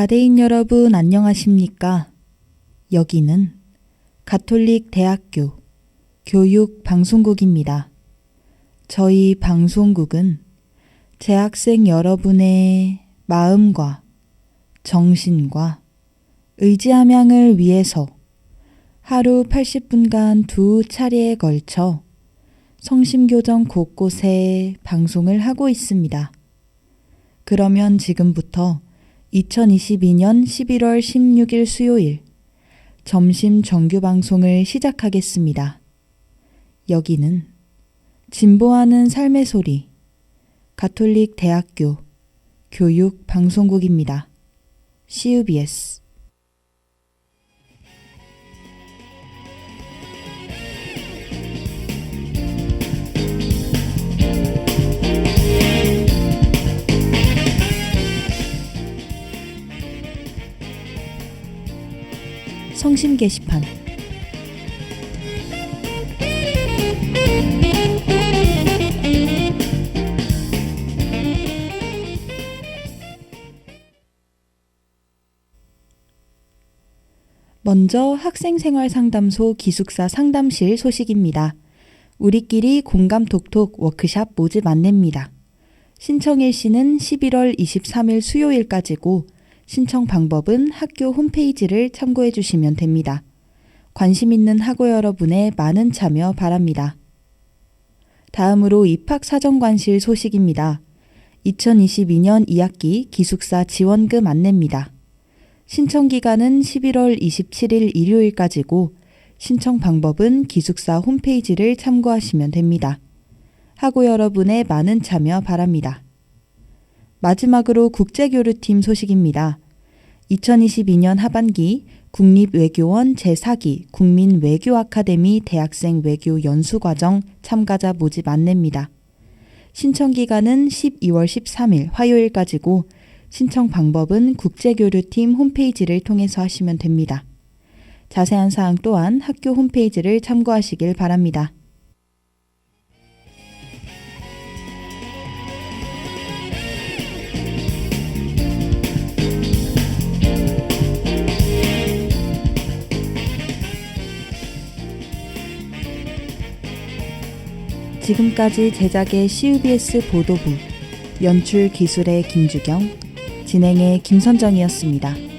가대인 여러분 안녕하십니까? 여기는 가톨릭 대학교 교육 방송국입니다. 저희 방송국은 재학생 여러분의 마음과 정신과 의지함양을 위해서 하루 80분간 2차례에 걸쳐 성심교정 곳곳에 방송을 하고 있습니다. 그러면 지금부터 2022년 11월 16일 수요일 점심 정규 방송을 시작하겠습니다. 여기는 진보하는 삶의 소리 가톨릭 대학교 교육 방송국입니다. CUBS 성심 게시판 먼저 학생생활상담소 기숙사 상담실 소식입니다. 우리끼리 공감 톡톡 워크샵 모집 안내입니다. 신청 일시는 11월 23일 수요일까지고 신청 방법은 학교 홈페이지를 참고해 주시면 됩니다. 관심 있는 학우 여러분의 많은 참여 바랍니다. 다음으로 입학사정관실 소식입니다. 2022년 2학기 기숙사 지원금 안내입니다. 신청 기간은 11월 27일 일요일까지고 신청 방법은 기숙사 홈페이지를 참고하시면 됩니다. 학우 여러분의 많은 참여 바랍니다. 마지막으로 국제교류팀 소식입니다. 2022년 하반기 국립외교원 제4기 국민외교아카데미 대학생 외교 연수과정 참가자 모집 안내입니다. 신청 기간은 12월 13일 화요일까지고 신청 방법은 국제교류팀 홈페이지를 통해서 하시면 됩니다. 자세한 사항 또한 학교 홈페이지를 참고하시길 바랍니다. 지금까지 제작의 CUBS 보도부, 연출 기술의 김주경, 진행의 김선정이었습니다.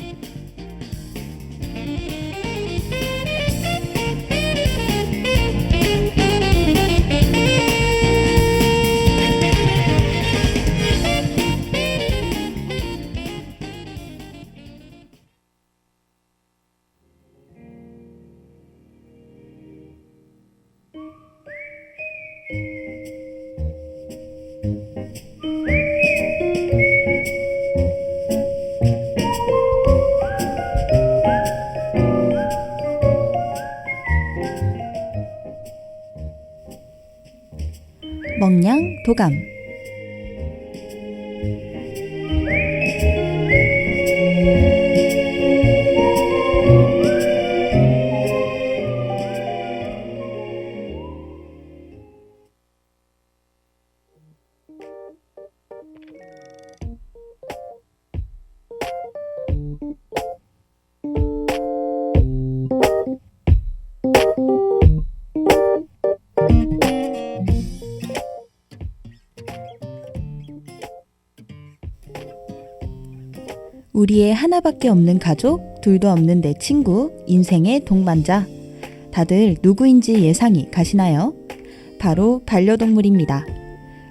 먹냥 도감 우리의 하나밖에 없는 가족, 둘도 없는 내 친구, 인생의 동반자. 다들 누구인지 예상이 가시나요? 바로 반려동물입니다.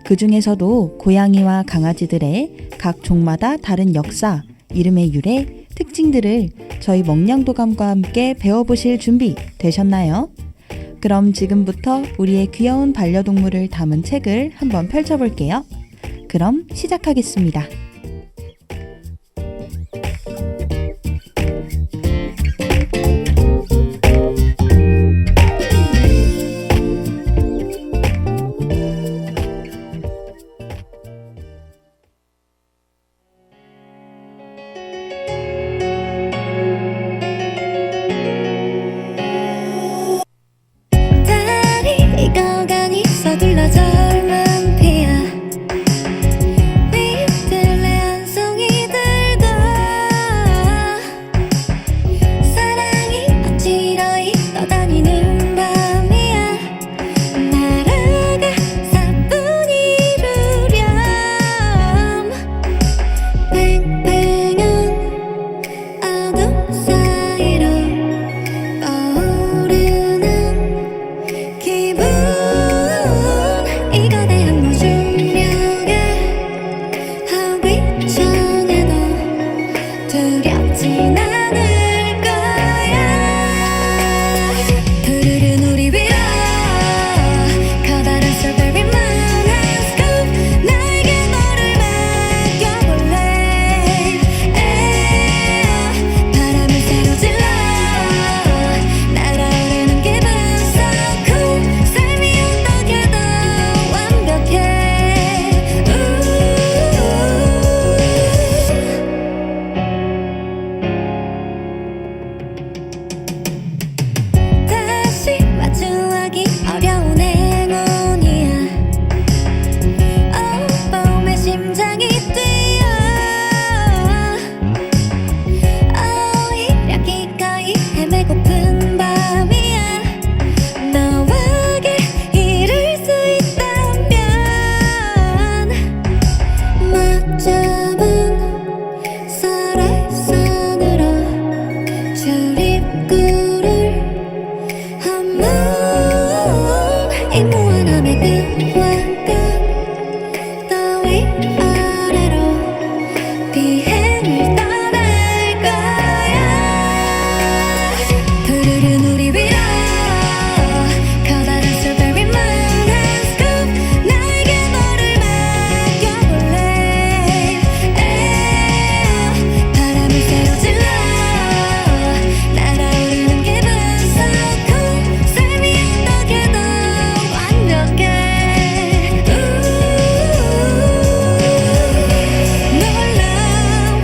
그 중에서도 고양이와 강아지들의 각 종마다 다른 역사, 이름의 유래, 특징들을 저희 먹냥도감과 함께 배워보실 준비 되셨나요? 그럼 지금부터 우리의 귀여운 반려동물을 담은 책을 한번 펼쳐볼게요. 그럼 시작하겠습니다. 서둘러 젊은 피야 윗들 하진 않을 거야. 푸르른 우리 위로 커다란 strawberry moon and scoop 나에게 너를 맡겨볼래. 바람을 새로 질러 날아오르는 기분 so cool. 삶이 어떻게 더 완벽해. 다시 마주하기 어려운 행운이야. 봄에 심장이 뛰어. 오히려 기꺼이 헤매고픈 밤이야. 너에게 이룰 수 있다면 맞잡은 설화선으로 출입구를 한문 이 무한함의 끝과 끝 더위 아래로 비행을 떠날 거야. 푸르른 우리 위로 커다란 strawberry moon and scoop 나에게 너를 맡겨볼래. 바람을 새로 질러 날아오르는 기분 so cool. 삶이 어떻게 더 완벽해. 놀라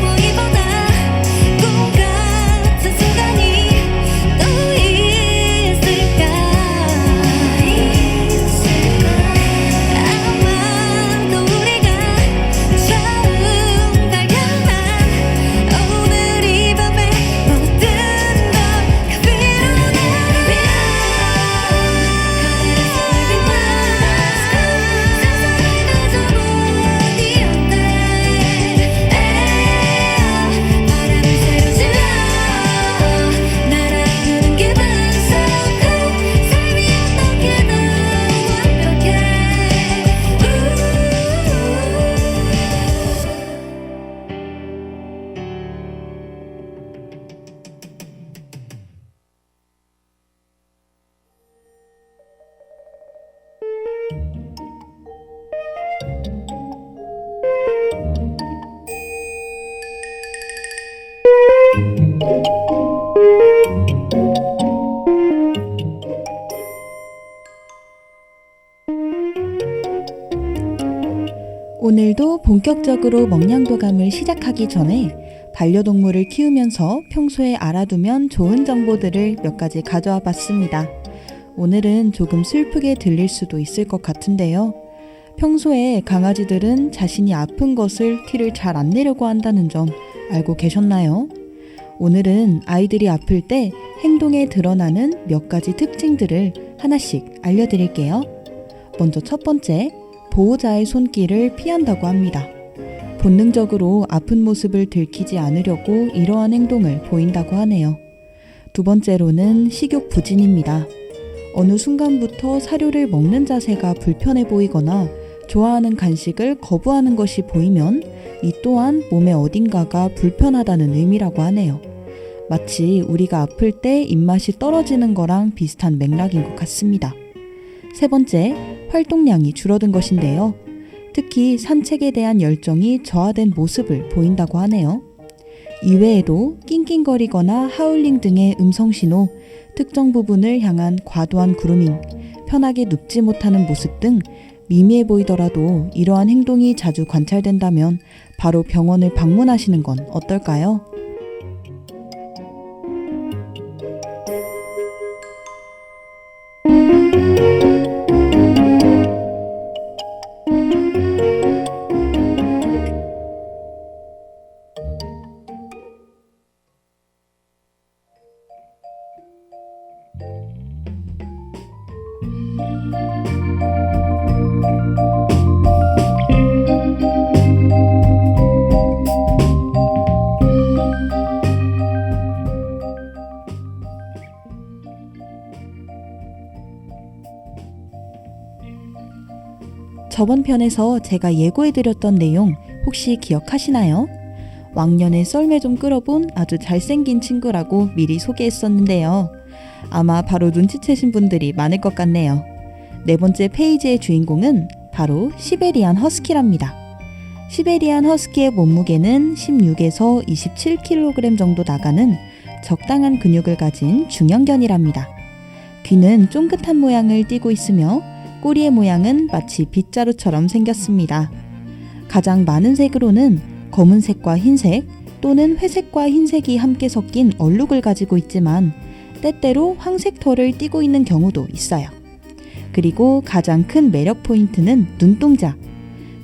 보기보다 꿈 같은 순간이 또 있을까. 아마도 우리가 처음 발견한 오늘 이 밤의 모든 걸 그대로 날 위해 바람을 새로 질러 날아오르는 기분 so cool. 삶이 어떻게 더 완벽해. 오늘도 본격적으로 먹냥도감을 시작하기 전에 반려동물을 키우면서 평소에 알아두면 좋은 정보들을 몇 가지 가져와 봤습니다. 오늘은 조금 슬프게 들릴 수도 있을 것 같은데요. 평소에 강아지들은 자신이 아픈 것을 티를 잘 안 내려고 한다는 점 알고 계셨나요? 오늘은 아이들이 아플 때 행동에 드러나는 몇 가지 특징들을 하나씩 알려드릴게요. 먼저 첫 번째, 보호자의 손길을 피한다고 합니다. 본능적으로 아픈 모습을 들키지 않으려고 이러한 행동을 보인다고 하네요. 두 번째로는 식욕 부진입니다. 어느 순간부터 사료를 먹는 자세가 불편해 보이거나 좋아하는 간식을 거부하는 것이 보이면 이 또한 몸의 어딘가가 불편하다는 의미라고 하네요. 마치 우리가 아플 때 입맛이 떨어지는 거랑 비슷한 맥락인 것 같습니다. 세 번째, 활동량이 줄어든 것인데요. 특히 산책에 대한 열정이 저하된 모습을 보인다고 하네요. 이외에도 낑낑거리거나 하울링 등의 음성신호, 특정 부분을 향한 과도한 그루밍, 편하게 눕지 못하는 모습 등 미미해 보이더라도 이러한 행동이 자주 관찰된다면 바로 병원을 방문하시는 건 어떨까요? 저번 편에서 제가 예고해드렸던 내용 혹시 기억하시나요? 왕년에 썰매 좀 끌어본 아주 잘생긴 친구라고 미리 소개했었는데요. 아마 바로 눈치채신 분들이 많을 것 같네요. 네 번째 페이지의 주인공은 바로 시베리안 허스키랍니다. 시베리안 허스키의 몸무게는 16에서 27kg 정도 나가는 적당한 근육을 가진 중형견이랍니다. 귀는 쫑긋한 모양을 띠고 있으며 꼬리의 모양은 마치 빗자루처럼 생겼습니다. 가장 많은 색으로는 검은색과 흰색 또는 회색과 흰색이 함께 섞인 얼룩을 가지고 있지만 때때로 황색 털을 띠고 있는 경우도 있어요. 그리고 가장 큰 매력 포인트는 눈동자.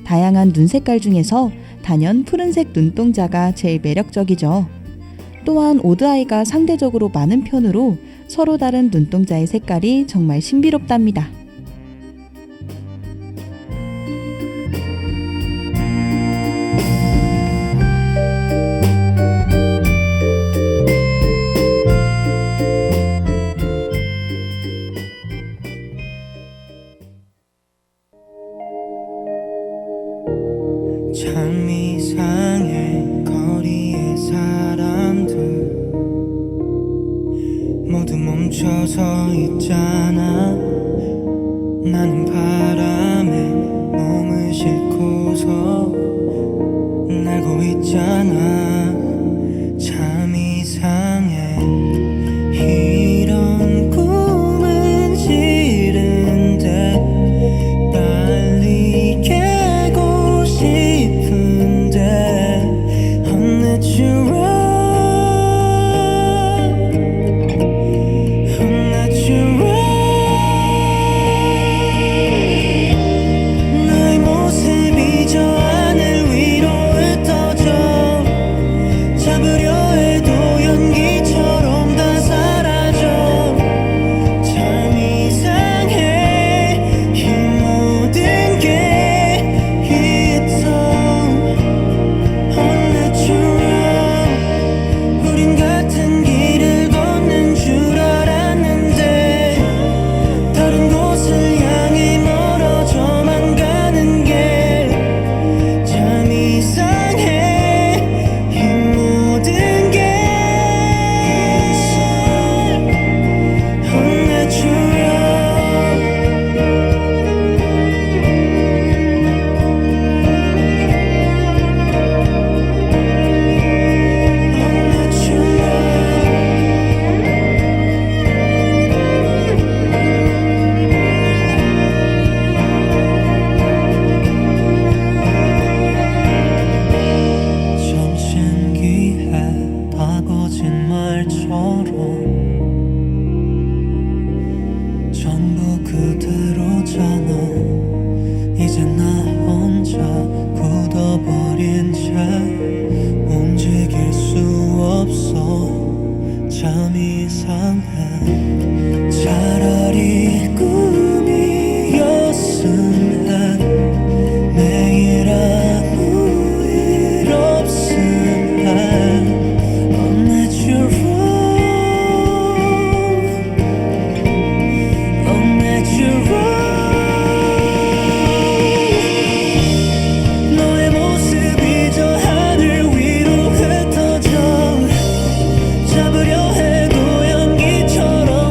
다양한 눈 색깔 중에서 단연 푸른색 눈동자가 제일 매력적이죠. 또한 오드아이가 상대적으로 많은 편으로 서로 다른 눈동자의 색깔이 정말 신비롭답니다. 참 이상해 거리의 사람들 모두 멈춰서 있잖아. 나는 바람에 몸을 싣고서 날고 있잖아. 참 이상해 이런 꿈은 싫은데 빨리 깨고 싶은데 unnatural 너의 모습이 저 하늘 위로 흩어져 잡으려 해도 연기처럼 다 사라져. 참 이상해 이 모든 게 It's so unnatural. 우린 같은 길을 걷는 줄 알았는데 다른 곳을 향해 멀어져만 가는 게 참 이상해 이 모든 게 정신기해 다 거짓말처럼 전부 그대로잖아. 이제 나 혼자 굳어버린 채 움직일 수 없어. 참 이상해 차라리 꿈이었으면 내일 아무 일 없으면 unnatural 너의 모습이 저 하늘 위로 흩어져 잡으려 해도 연기처럼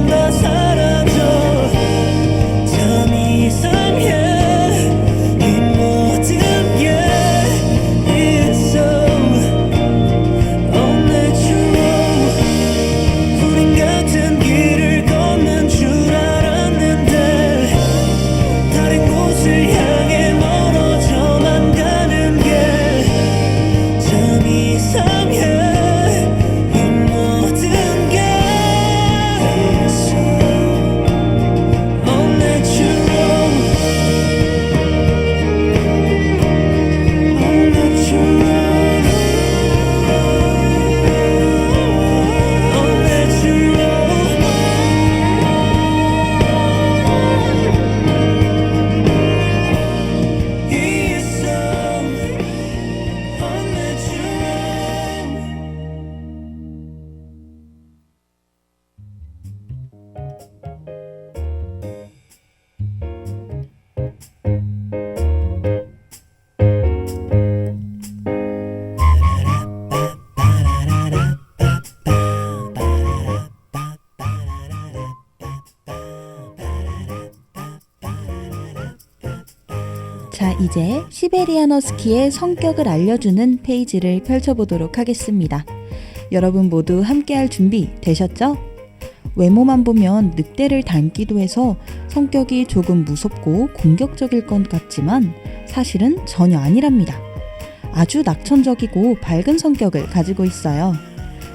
이제 시베리안 허스키의 성격을 알려주는 페이지를 펼쳐보도록 하겠습니다. 여러분 모두 함께할 준비 되셨죠? 외모만 보면 늑대를 닮기도 해서 성격이 조금 무섭고 공격적일 것 같지만 사실은 전혀 아니랍니다. 아주 낙천적이고 밝은 성격을 가지고 있어요.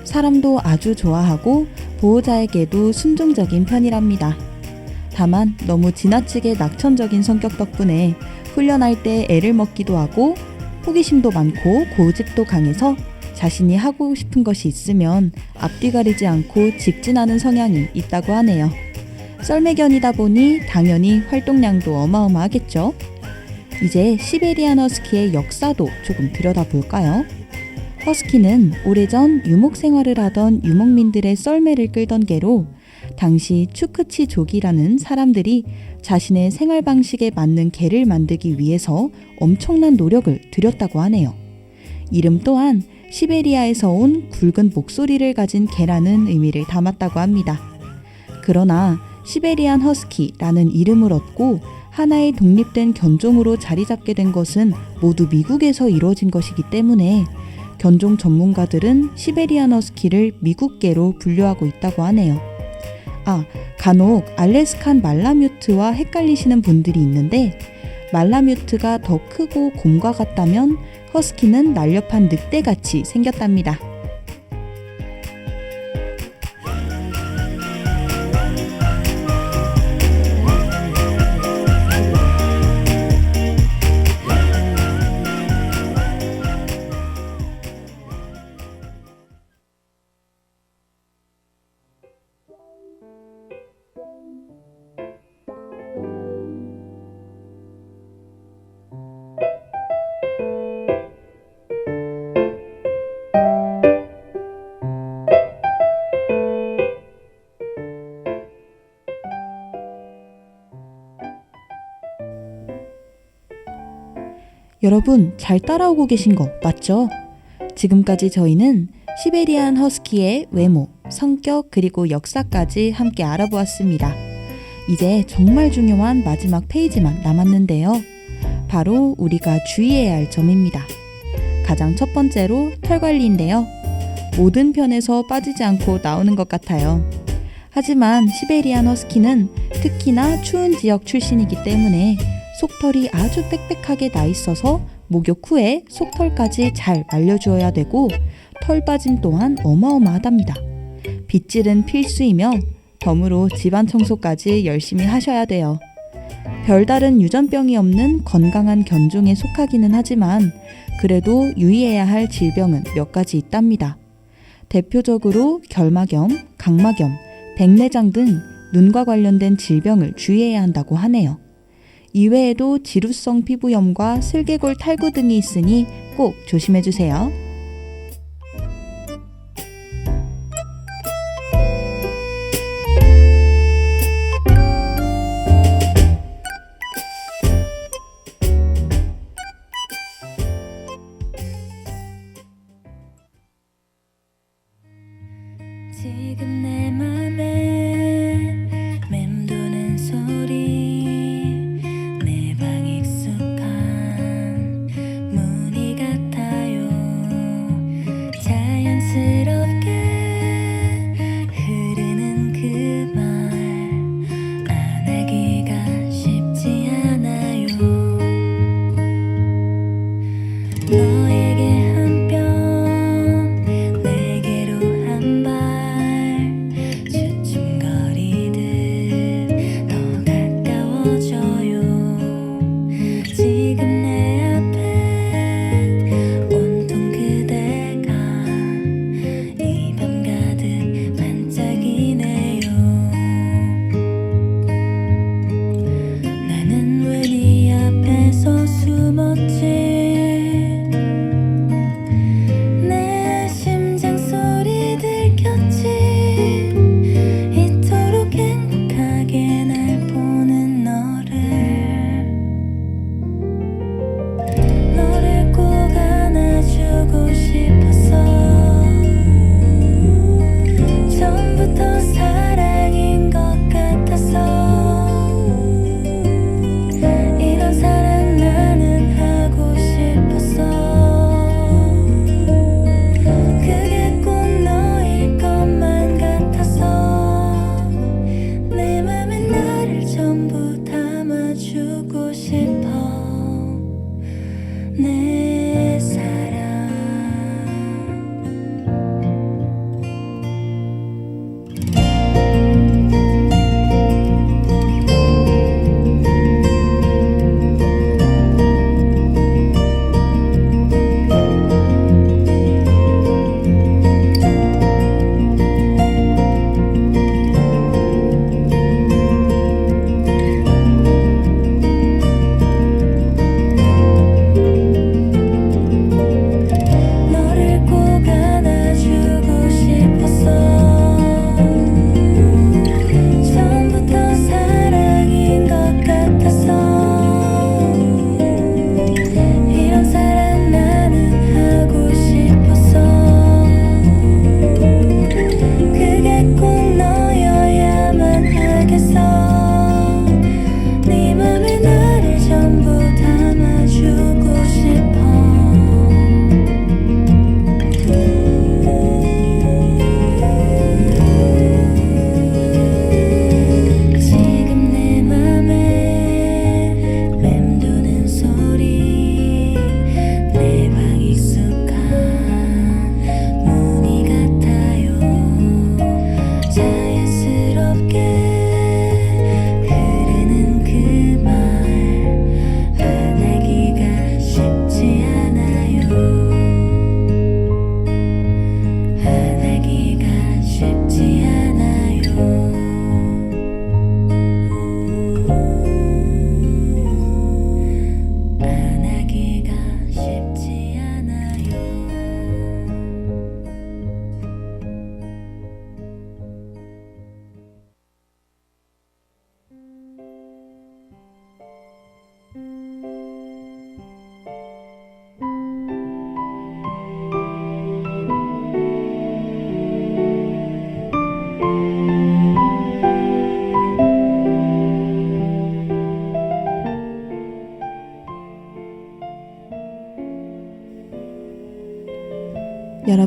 사람도 아주 좋아하고 보호자에게도 순종적인 편이랍니다. 다만 너무 지나치게 낙천적인 성격 덕분에 훈련할 때 애를 먹기도 하고 호기심도 많고 고집도 강해서 자신이 하고 싶은 것이 있으면 앞뒤 가리지 않고 직진하는 성향이 있다고 하네요. 썰매견이다 보니 당연히 활동량도 어마어마하겠죠. 이제 시베리안 허스키의 역사도 조금 들여다볼까요? 허스키는 오래전 유목 생활을 하던 유목민들의 썰매를 끌던 개로 당시 추크치족이라는 사람들이 자신의 생활 방식에 맞는 개를 만들기 위해서 엄청난 노력을 들였다고 하네요. 이름 또한 시베리아에서 온 굵은 목소리를 가진 개라는 의미를 담았다고 합니다. 그러나 시베리안 허스키라는 이름을 얻고 하나의 독립된 견종으로 자리 잡게 된 것은 모두 미국에서 이루어진 것이기 때문에 견종 전문가들은 시베리안 허스키를 미국개로 분류하고 있다고 하네요. 간혹 알래스칸 말라뮤트와 헷갈리시는 분들이 있는데 말라뮤트가 더 크고 곰과 같다면 허스키는 날렵한 늑대같이 생겼답니다. 여러분 잘 따라오고 계신 거 맞죠? 지금까지 저희는 시베리안 허스키의 외모, 성격 그리고 역사까지 함께 알아보았습니다. 이제 정말 중요한 마지막 페이지만 남았는데요. 바로 우리가 주의해야 할 점입니다. 가장 첫 번째로 털 관리인데요. 모든 편에서 빠지지 않고 나오는 것 같아요. 하지만 시베리안 허스키는 특히나 추운 지역 출신이기 때문에 속털이 아주 빽빽하게 나 있어서 목욕 후에 속털까지 잘 말려주어야 되고 털 빠짐 또한 어마어마하답니다. 빗질은 필수이며 덤으로 집안 청소까지 열심히 하셔야 돼요. 별다른 유전병이 없는 건강한 견종에 속하기는 하지만 그래도 유의해야 할 질병은 몇 가지 있답니다. 대표적으로 결막염, 각막염, 백내장 등 눈과 관련된 질병을 주의해야 한다고 하네요. 이외에도 지루성 피부염과 슬개골 탈구 등이 있으니 꼭 조심해주세요. 지금 내 맘에 맴도는 소리 내 방 익숙한 무늬 같아요. 자연스럽게 흐르는 그 말 안 하기가 쉽지 않아요. 너에게 한 뼘 내게로 한 발 주춤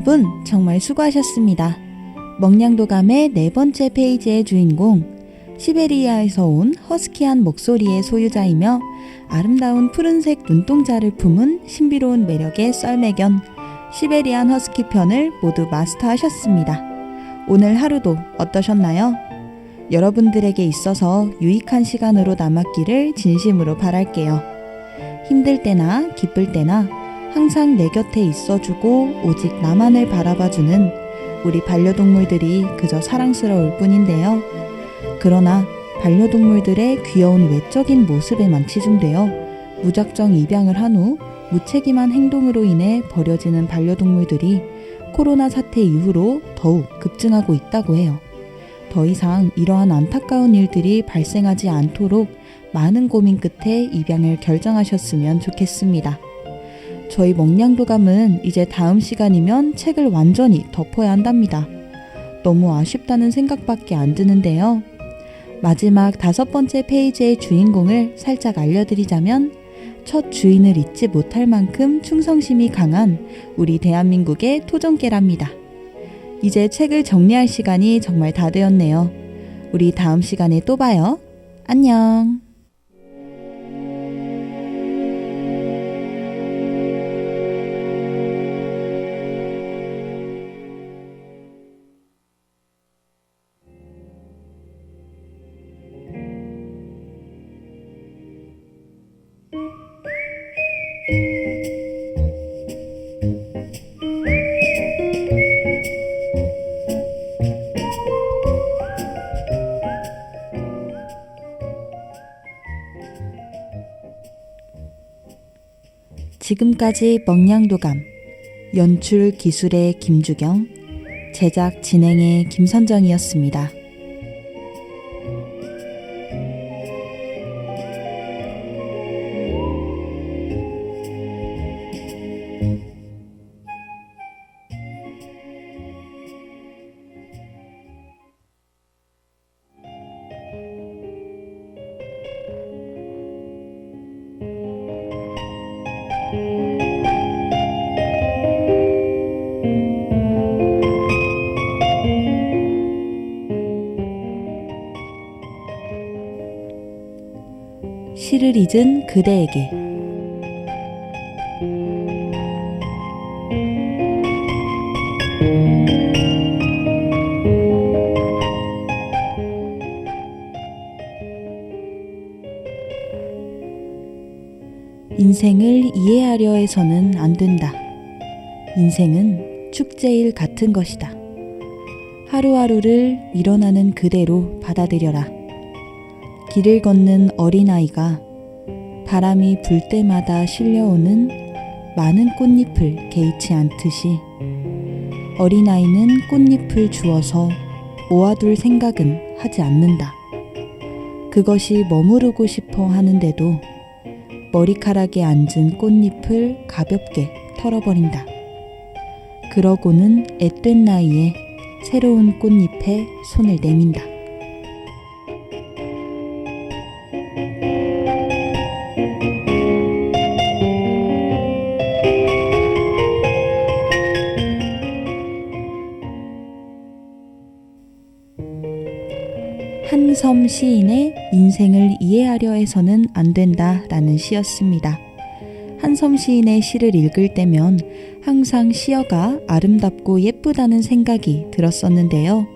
여러분 정말 수고하셨습니다. 먹냥도감의 네 번째 페이지의 주인공, 시베리아에서 온 허스키한 목소리의 소유자이며 아름다운 푸른색 눈동자를 품은 신비로운 매력의 썰매견 시베리안 허스키 편을 모두 마스터하셨습니다. 오늘 하루도 어떠셨나요? 여러분들에게 있어서 유익한 시간으로 남았기를 진심으로 바랄게요. 힘들 때나 기쁠 때나 항상 내 곁에 있어주고 오직 나만을 바라봐주는 우리 반려동물들이 그저 사랑스러울 뿐인데요. 그러나 반려동물들의 귀여운 외적인 모습에만 치중되어 무작정 입양을 한 후 무책임한 행동으로 인해 버려지는 반려동물들이 코로나 사태 이후로 더욱 급증하고 있다고 해요. 더 이상 이러한 안타까운 일들이 발생하지 않도록 많은 고민 끝에 입양을 결정하셨으면 좋겠습니다. 저희 먹냥도감은 이제 다음 시간이면 책을 완전히 덮어야 한답니다. 너무 아쉽다는 생각밖에 안 드는데요. 마지막 5번째 페이지의 주인공을 살짝 알려드리자면 첫 주인을 잊지 못할 만큼 충성심이 강한 우리 대한민국의 토종개랍니다. 이제 책을 정리할 시간이 정말 다 되었네요. 우리 다음 시간에 또 봐요. 안녕. 지금까지 먹냥도감, 연출 기술의 김주경, 제작 진행의 김선정이었습니다. 시를 잊은 그대에게. 인생을 이해하려 해서는 안 된다. 인생은 축제일 같은 것이다. 하루하루를 일어나는 그대로 받아들여라. 길을 걷는 어린아이가 바람이 불 때마다 실려오는 많은 꽃잎을 개의치 않듯이 어린아이는 꽃잎을 주워서 모아둘 생각은 하지 않는다. 그것이 머무르고 싶어 하는데도 머리카락에 앉은 꽃잎을 가볍게 털어버린다. 그러고는 앳된 나이에 새로운 꽃잎에 손을 내민다. 한섬 시인의 인생을 이해하려 해서는 안 된다라는 시였습니다. 한섬 시인의 시를 읽을 때면 항상 시어가 아름답고 예쁘다는 생각이 들었었는데요.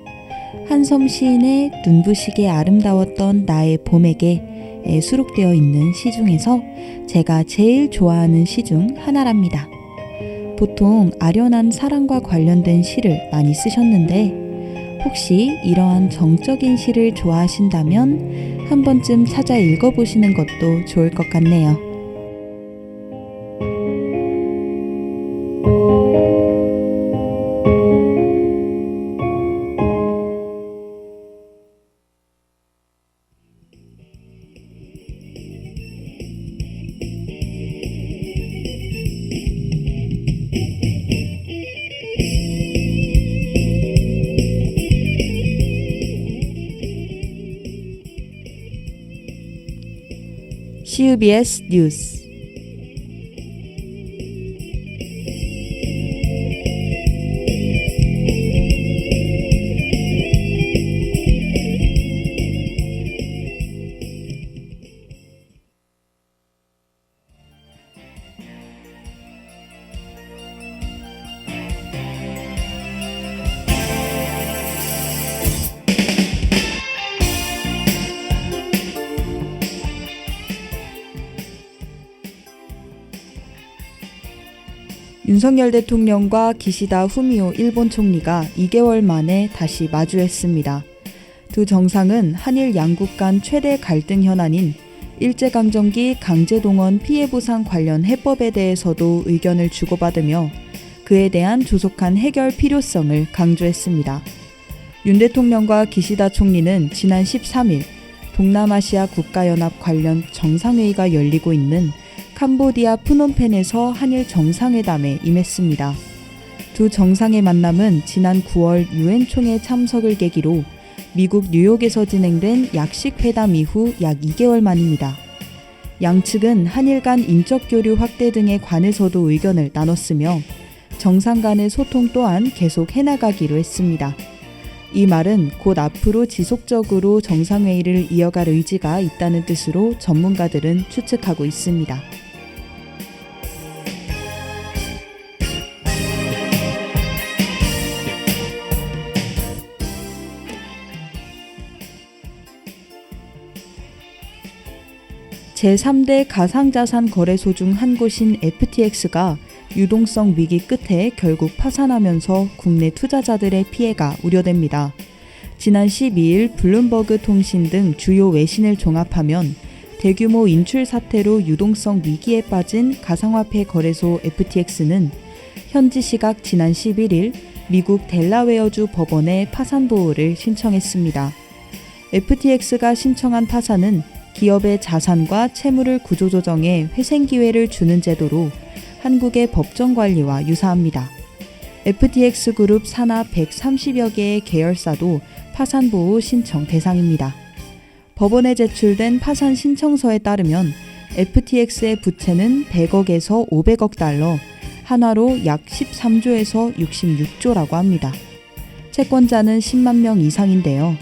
한섬 시인의 눈부시게 아름다웠던 나의 봄에게에 수록되어 있는 시 중에서 제가 제일 좋아하는 시 중 하나랍니다. 보통 아련한 사랑과 관련된 시를 많이 쓰셨는데 혹시 이러한 정적인 시를 좋아하신다면 한 번쯤 찾아 읽어보시는 것도 좋을 것 같네요. CUBS 뉴스. 윤석열 대통령과 기시다 후미오 일본 총리가 2개월 만에 다시 마주했습니다. 두 정상은 한일 양국 간 최대 갈등 현안인 일제강점기 강제동원 피해보상 관련 해법에 대해서도 의견을 주고받으며 그에 대한 조속한 해결 필요성을 강조했습니다. 윤 대통령과 기시다 총리는 지난 13일 동남아시아 국가연합 관련 정상회의가 열리고 있는 캄보디아 프놈펜에서 한일 정상회담에 임했습니다. 두 정상의 만남은 지난 9월 유엔 총회 참석을 계기로 미국 뉴욕에서 진행된 약식 회담 이후 약 2개월 만입니다. 양측은 한일 간 인적 교류 확대 등에 관해서도 의견을 나눴으며 정상 간의 소통 또한 계속 해나가기로 했습니다. 이 말은 곧 앞으로 지속적으로 정상회의를 이어갈 의지가 있다는 뜻으로 전문가들은 추측하고 있습니다. 제3대 가상자산 거래소 중 한 곳인 FTX가 유동성 위기 끝에 결국 파산하면서 국내 투자자들의 피해가 우려됩니다. 지난 12일 블룸버그 통신 등 주요 외신을 종합하면 대규모 인출 사태로 유동성 위기에 빠진 가상화폐 거래소 FTX는 현지 시각 지난 11일 미국 델라웨어주 법원에 파산 보호를 신청했습니다. FTX가 신청한 파산은 기업의 자산과 채무를 구조조정해 회생 기회를 주는 제도로 한국의 법정 관리와 유사합니다. FTX 그룹 산하 130여 개의 계열사도 파산 보호 신청 대상입니다. 법원에 제출된 파산 신청서에 따르면 FTX의 부채는 100억에서 500억 달러, 한화로 약 13조에서 66조라고 합니다. 채권자는 10만 명 이상인데요.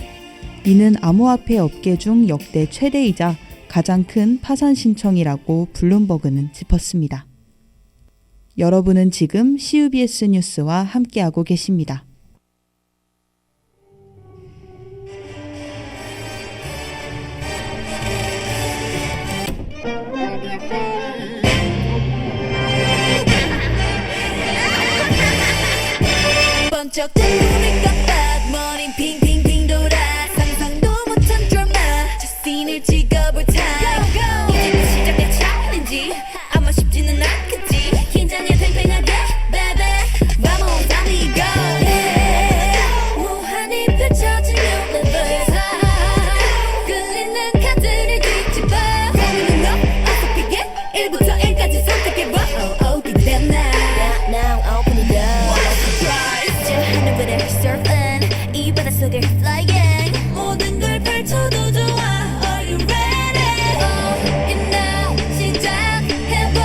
이는 암호화폐 업계 중 역대 최대이자 가장 큰 파산 신청이라고 블룸버그는 짚었습니다. 여러분은 지금 CUBS 뉴스와 함께하고 계십니다. 번쩍 뜬 눈을 깜빡 머린 핑핑핑 돌아 상상도 못한 드라마 저 씬을 찍어볼 타임 이제 시작된 챌린지 아마 쉽지는 않겠지 긴장해 팽팽하게 baby vamos amigo 무한히 펼쳐진 universe 끌리는 카드를 뒤집어 고민은 너 어서 피게 1부터 1까지 선택해봐 기대됐나 Now open it up 하늘을 surfing 이 바닷속을 flying 모든 걸 펼쳐도 좋아 Are you ready? And now 시작해봐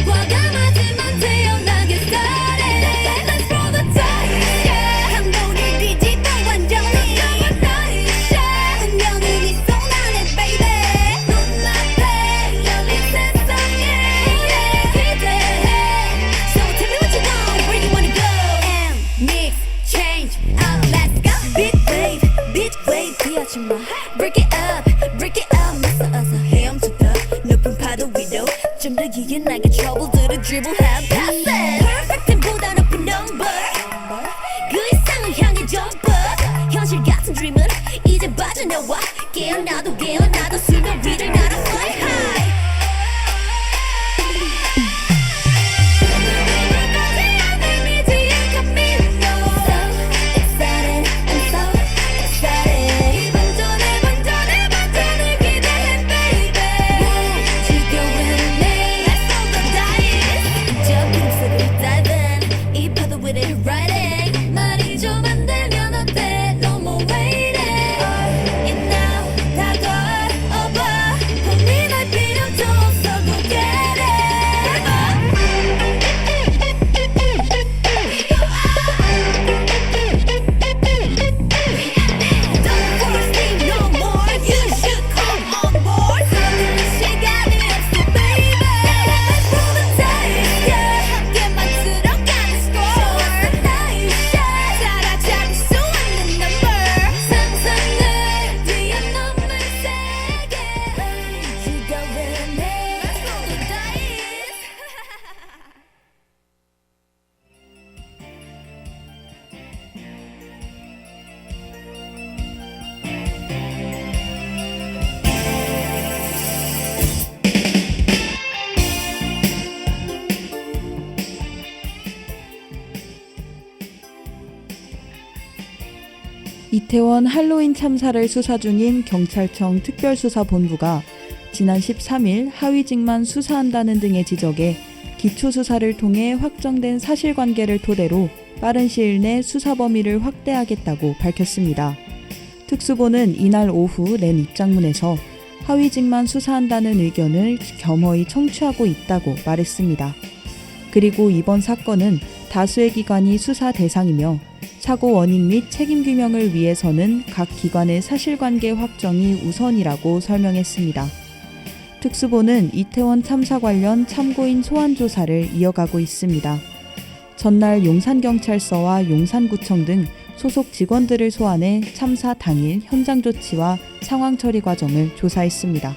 과감하지만 태연하게 started Let's roll the dice yeah. 감동을 뒤집어 완전히 너무 nice yeah. 운명은 이 손 안에 baby 눈앞에 열린 세상에 기대해 So tell me what you want, where you wanna go And mix change up, let's go. Big wave, 피하지마. Break it up, 맞서 어서 헤엄쳐다. 높은 파도 위로 좀 더 이게 나게 trouble들을 dribble해 pass it. Perfect보다 높은 number. 그 이상을 향해 jump up. 현실 같은 dream은 이제 빠져나와. 깨어나도 수면 위를 날아 fly high. 말이 좀 안 되면 어때? No more waiting. And 이태원 할로윈 참사를 수사 중인 경찰청 특별수사본부가 지난 13일 하위직만 수사한다는 등의 지적에 기초수사를 통해 확정된 사실관계를 토대로 빠른 시일 내 수사 범위를 확대하겠다고 밝혔습니다. 특수본은 이날 오후 낸 입장문에서 하위직만 수사한다는 의견을 겸허히 청취하고 있다고 말했습니다. 그리고 이번 사건은 다수의 기관이 수사 대상이며 사고 원인 및 책임 규명을 위해서는 각 기관의 사실관계 확정이 우선이라고 설명했습니다. 특수본은 이태원 참사 관련 참고인 소환 조사를 이어가고 있습니다. 전날 용산경찰서와 용산구청 등 소속 직원들을 소환해 참사 당일 현장 조치와 상황 처리 과정을 조사했습니다.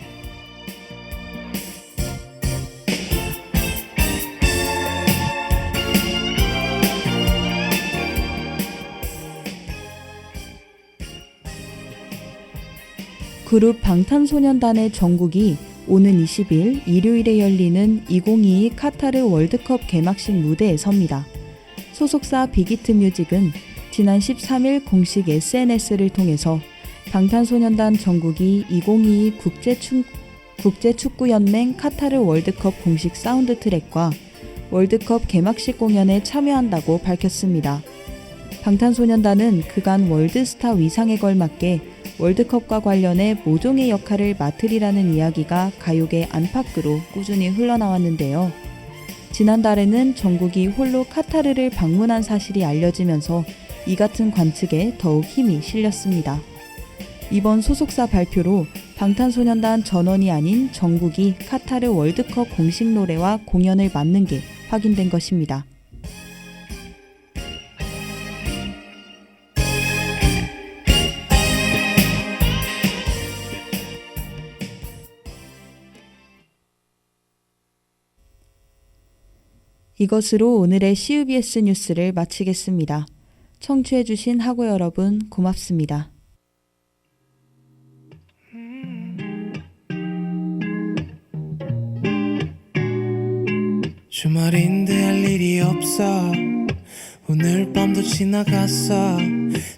그룹 방탄소년단의 정국이 오는 20일 일요일에 열리는 2022 카타르 월드컵 개막식 무대에 섭니다. 소속사 빅히트 뮤직은 지난 13일 공식 SNS를 통해서 방탄소년단 정국이 2022 국제축구연맹 카타르 월드컵 공식 사운드 트랙과 월드컵 개막식 공연에 참여한다고 밝혔습니다. 방탄소년단은 그간 월드스타 위상에 걸맞게 월드컵과 관련해 모종의 역할을 맡으리라는 이야기가 가요계 안팎으로 꾸준히 흘러나왔는데요. 지난달에는 정국이 홀로 카타르를 방문한 사실이 알려지면서 이 같은 관측에 더욱 힘이 실렸습니다. 이번 소속사 발표로 방탄소년단 전원이 아닌 정국이 카타르 월드컵 공식 노래와 공연을 맡는 게 확인된 것입니다. 이것으로 오늘의 CUBS 뉴스를 마치겠습니다. 청취해주신 학우 여러분 고맙습니다. 주말인데 할 일이 없어 오늘 밤도 지나갔어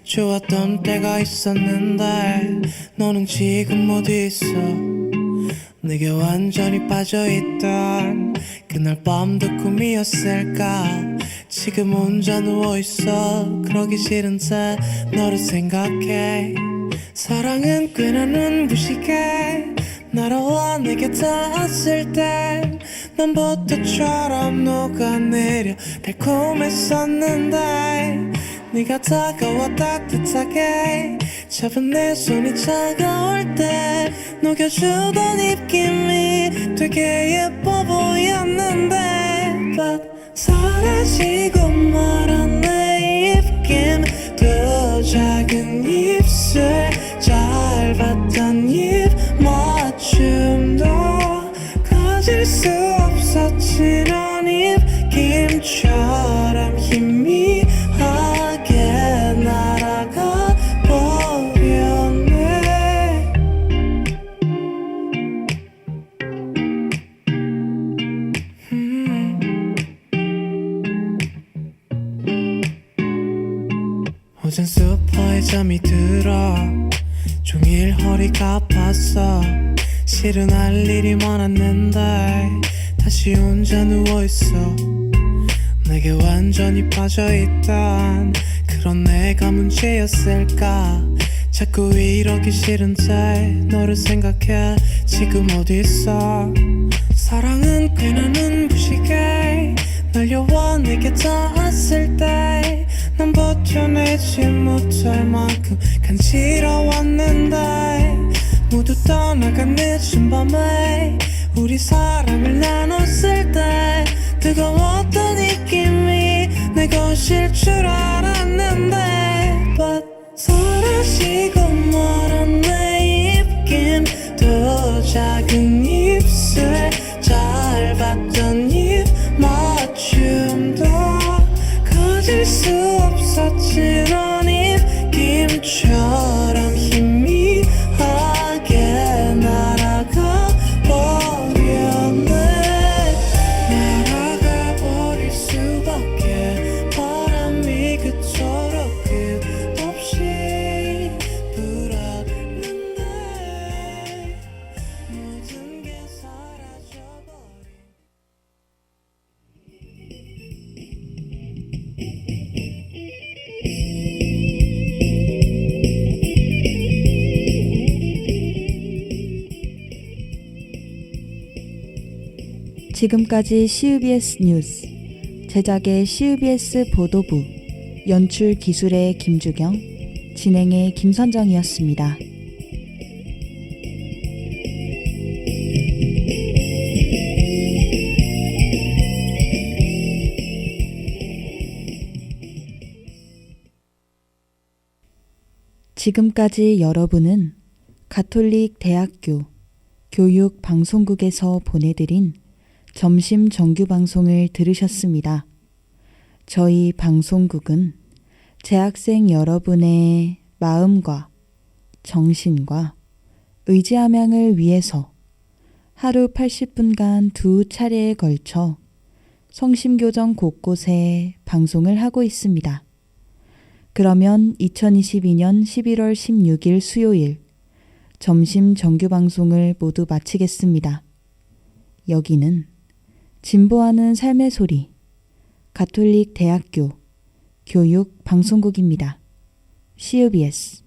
좋았던 때가 있었는데 너는 지금 어디 있어 내게 완전히 빠져있던 그날 밤도 꿈이었을까 지금 혼자 누워있어 그러기 싫은데 너를 생각해 사랑은 꽤나 눈부시게 날아와 내게 닿았을 땐 난 버터처럼 녹아내려 달콤했었는데 네가 다가와 따뜻하게 잡은 내 손이 차가울 때 녹여주던 입김이 되게 예뻐 보였는데 But 사라지고 말한 내 입김 또 작은 입술 짧았던 입 맞춤도 가질 수 없었지 넌 입김처럼 희미하게 날아가 버렸네 어젠 소파에 잠이 들어 종일 허리가 아팠어 실은 할 일이 많았는데 다시 혼자 누워있어 내게 완전히 빠져있던 그런 내가 문제였을까 자꾸 이러기 싫은데 너를 생각해 지금 어딨어 사랑은 꽤나 눈부시게 날려와 내게 닿았을 때 난 버텨내지 못할 만큼 간지러웠는데 모두 떠나간 늦은 밤에 우리 사랑을 나눴을 때 뜨거웠던 입김이 내 것일 줄 알았는데 But 사라지고 말한 내 입김 또 작은 입술 짧았던 입 맞춤도 가질 수 없었지 넌 입김처럼 희미하게 날아가 버렸네 날아가 버릴 수밖에 바람이 그토록 끝없이 지금까지 CUBS 뉴스, 제작의 CUBS 보도부, 연출 기술의 김주경, 진행의 김선정이었습니다. 지금까지 여러분은 가톨릭 대학교 교육방송국에서 보내드린 점심 정규 방송을 들으셨습니다. 저희 방송국은 재학생 여러분의 마음과 정신과 의지함양을 위해서 하루 80분간 2차례에 걸쳐 성심교정 곳곳에 방송을 하고 있습니다. 그러면 2022년 11월 16일 수요일 점심 정규 방송을 모두 마치겠습니다. 여기는 진보하는 삶의 소리 가톨릭 대학교 교육 방송국입니다. CUBS